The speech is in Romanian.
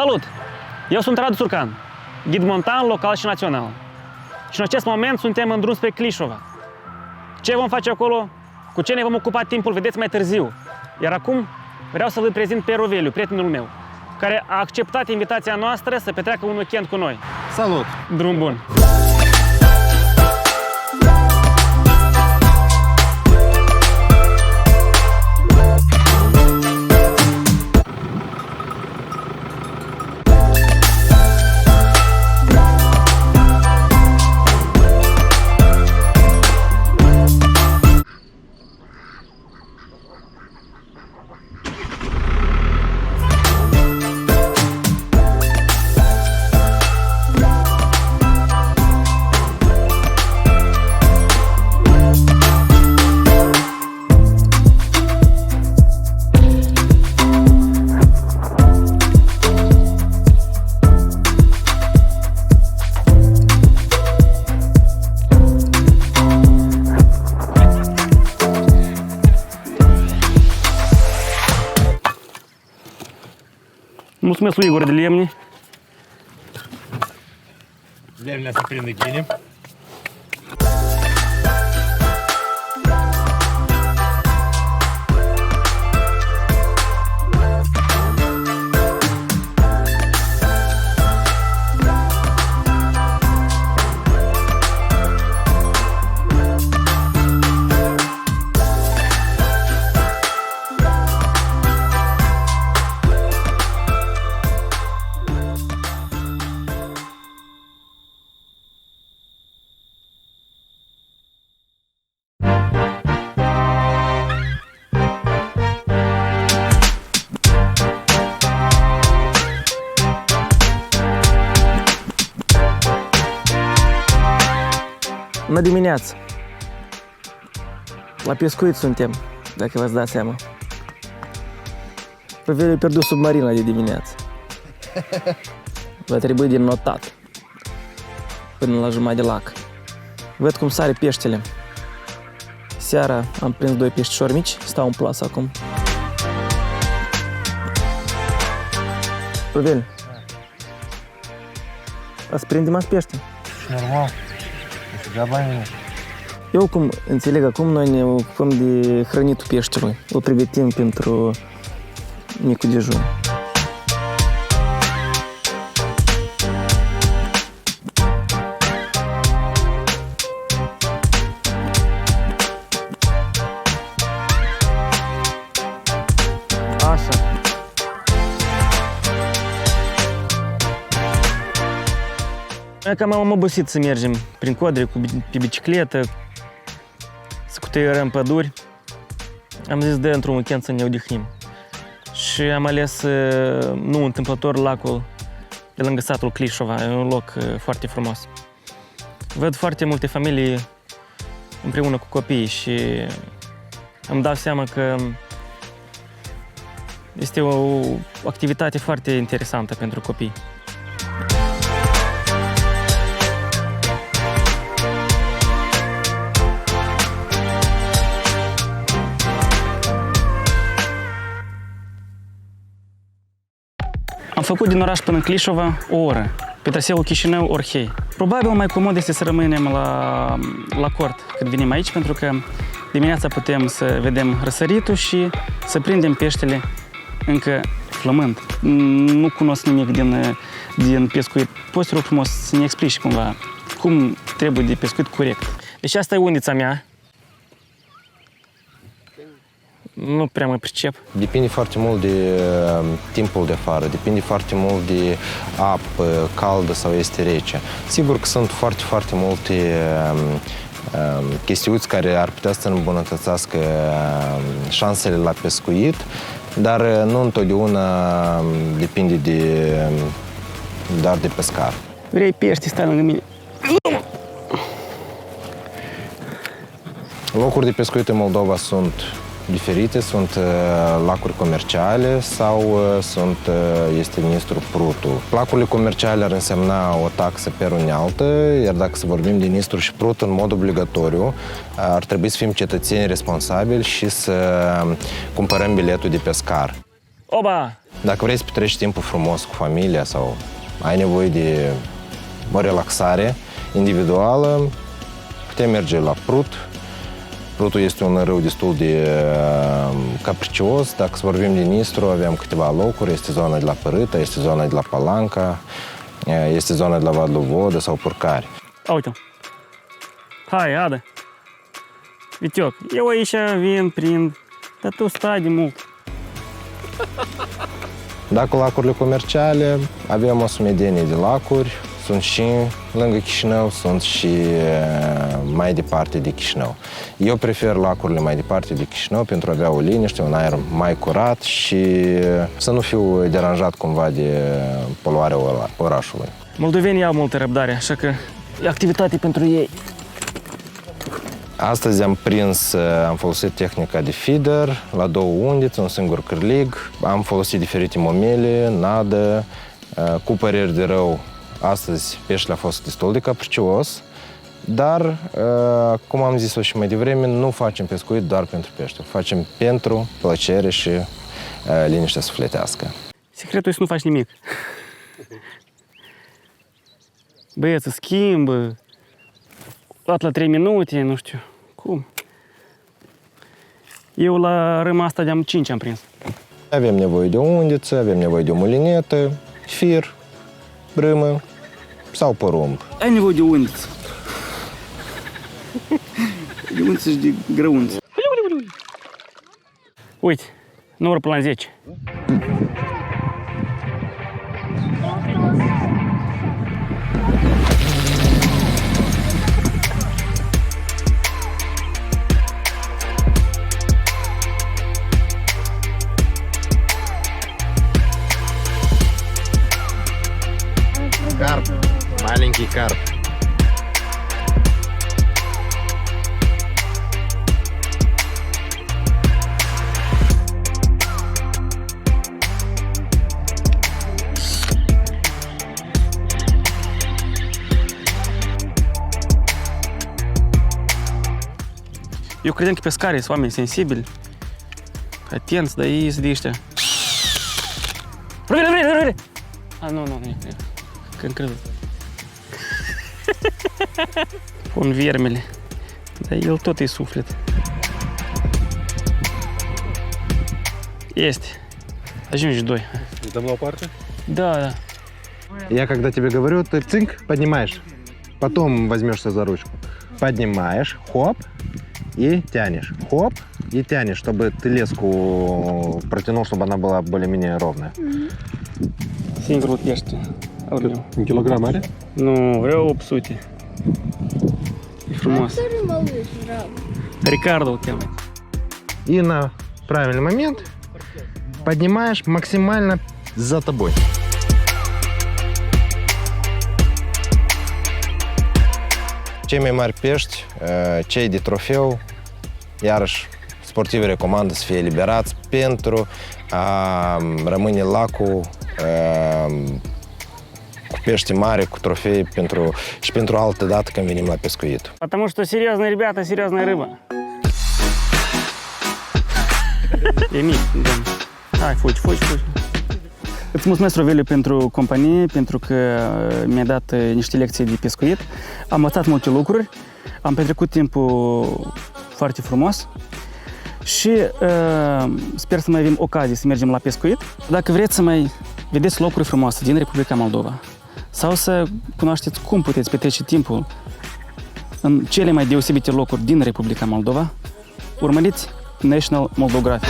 Salut! Eu sunt Radu Țurcan, ghid montan local și național. Și în acest moment suntem în drum spre Clișova. Ce vom face acolo? Cu ce ne vom ocupa timpul, vedeți mai târziu. Iar acum vreau să vă prezint pe Roveliu, prietenul meu, care a acceptat invitația noastră să petreacă un weekend cu noi. Salut! Drum bun! Mulțumesc lui Igor de lemne. Lemnea se prinde gine. Bună dimineața! La pescuit suntem, dacă v-ați dat seama. Roveliu a pierdut submarina de dimineață. Va trebui de notat până la jumătate de lac. Văd cum sare peștele. Seara am prins 2 peștișori mici, stau în plasă acum. Roveliu, ați prindem azi pește? Normal. Eu cum înțeleg, acum noi ne ocupăm de hrănitul peștelui. Îl pregătim pentru micul dejun. Așa. Noi cam am obosit să mergem prin Codre pe bicicletă, să cutăierăm păduri. Am zis de într-un weekend să ne odihnim. Și am ales, nu întâmplător, lacul de lângă satul Clișova. E un loc foarte frumos. Văd foarte multe familii împreună cu copiii și îmi dau seama că este o activitate foarte interesantă pentru copii. Am făcut din oraș până în Clișova o oră, pe traseul Chișinău-Orhei. Probabil mai comod este să rămânem la cort când venim aici, pentru că dimineața putem să vedem răsăritul și să prindem peștele încă flămând. Nu cunosc nimic din pescuit. Poți te rog frumos să ne explici cumva cum trebuie de pescuit corect. Deci asta e undița mea. Nu prea mă pricep. Depinde foarte mult de timpul de afară, depinde foarte mult de apă caldă sau este rece. Sigur că sunt foarte multe chestiuni care ar putea să îmbunătățească șansele la pescuit, dar nu întotdeauna depinde doar de pescar. Vrei pește, stai lângă mine. Locuri de pescuit în Moldova sunt diferite, sunt lacuri comerciale sau este Nistru Prutu. Lacurile comerciale ar însemna o taxă per unealtă, iar dacă să vorbim de Nistru și Prutu, în mod obligatoriu, ar trebui să fim cetățeni responsabili și să cumpărăm biletul de pescar. Oba! Dacă vrei să petreci timpul frumos cu familia sau ai nevoie de o relaxare individuală, putem merge la Prut. Prutul este un râu destul de capricios. Dacă să vorbim de Nistru, avem câteva locuri. Este zona de la Părâta, este zona de la Palanca, este zona de la Vadlu Vodă sau Purcari. Uite-l. Hai, Ada. Vitioc, eu aici vin, prind, dar tu stai de mult. Dacă lacurile comerciale, avem o sumedenie de lacuri. Sunt și lângă Chișinău, sunt și mai departe de Chișinău. Eu prefer lacurile mai departe de Chișinău pentru a avea o liniște, un aer mai curat și să nu fiu deranjat cumva de poluarea orașului. Moldovenii au multă răbdare, așa că e activitate pentru ei. Astăzi am prins, am folosit tehnica de feeder la 2 undițe, un singur cârlig. Am folosit diferite momele, nadă, cu păreri de rău. Astăzi peștele a fost destul de capricios, dar, cum am zis-o și mai devreme, nu facem pescuit doar pentru pește. Facem pentru plăcere și liniștea sufletească. Secretul e să nu faci nimic. Băieță schimbă, dat la 3 minute, nu știu cum. Eu la râma asta de-am 5 am prins. Avem nevoie de o undiță, avem nevoie de o mulinetă, fir, brâmă sau porumb. Ai nevoie de undiță. De undiță și de grăunță. Uite, numărul până la 10. Карп, маленький карп. Eu credeam că pescarii sunt oameni sensibili, atenți, dar ei sunt de ăștia. Vrei! Nu, când crezut. Pun viermele, dar el tot e suflet. Este. Ajungi 2. Dăm la o parte? Да. Я когда тебе говорю, ты цинк поднимаешь, потом возьмешься за ручку. Поднимаешь, хоп, и тянешь. Хоп, и тянешь, чтобы ты леску протянул, чтобы она была более-менее ровная. Singurul pește. Un kilogram are? Nu, vreau 800. E frumos. Который малыш, жаб. Ricardo îl cheamă. И на правильный момент поднимаешь максимально за тобой. Cei mai mari pești, cei de trofeu, iarăși sportivii recomandă să fie eliberați pentru a rămâne lacul cu pești mari, cu trofei și pentru altă dată când venim la pescuit. Потому что серьезные ребята, серьезная рыба. E mic, da. Hai, fugi. Îți mulțumesc, Roveliu, pentru companie, pentru că mi-a dat niște lecții de pescuit. Am învățat multe lucruri, am petrecut timpul foarte frumos și sper să mai avem ocazie să mergem la pescuit. Dacă vreți să mai vedeți locuri frumoase din Republica Moldova sau să cunoașteți cum puteți petrece timpul în cele mai deosebite locuri din Republica Moldova, urmăriți National Moldography.